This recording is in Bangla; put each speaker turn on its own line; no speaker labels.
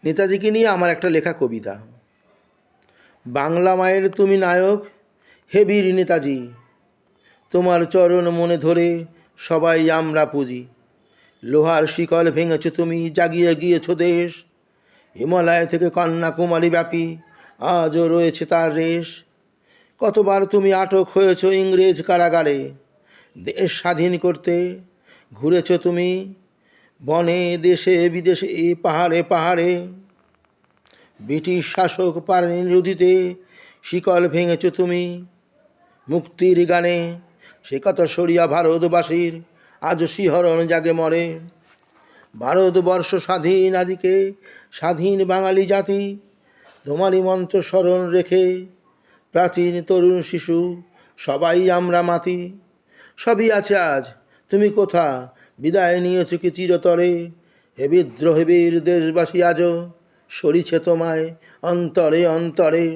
নেতাজিকে নিয়ে আমার একটা লেখা কবিতা। বাংলা মায়ের তুমি নায়ক, হে বীর নেতাজি, তোমার চরণ মনে ধরে সবাই আমরা পুজি। লোহার শিকল ভেঙেছ তুমি, জাগিয়ে গিয়েছ দেশ, হিমালয় থেকে কন্যাকুমারী ব্যাপী আজও রয়েছে তার রেশ। কতবার তুমি আটক হয়েছ ইংরেজ কারাগারে, দেশ স্বাধীন করতে ঘুরেছ তুমি বনে দেশে বিদেশে পাহাড়ে পাহাড়ে। ব্রিটিশ শাসক পারেনি রুধিতে, শিকল ভেঙেছ তুমি মুক্তির গানে। সে কথা সরিয়া ভারতবাসীর আজও শিহরণ জাগে মরে। ভারতবর্ষ স্বাধীন আদিকে, স্বাধীন বাঙালি জাতি, তোমারই মন্ত্র স্মরণ রেখে প্রাচীন তরুণ শিশু সবাই আমরা মাতি। সবই আছে আজ, তুমি কোথা বিদায় নিয়েছ কি চিরতরে। হে বিদ্রোহী বীর দেশবাসী, আজও সরিছে তোমায় অন্তরে অন্তরে।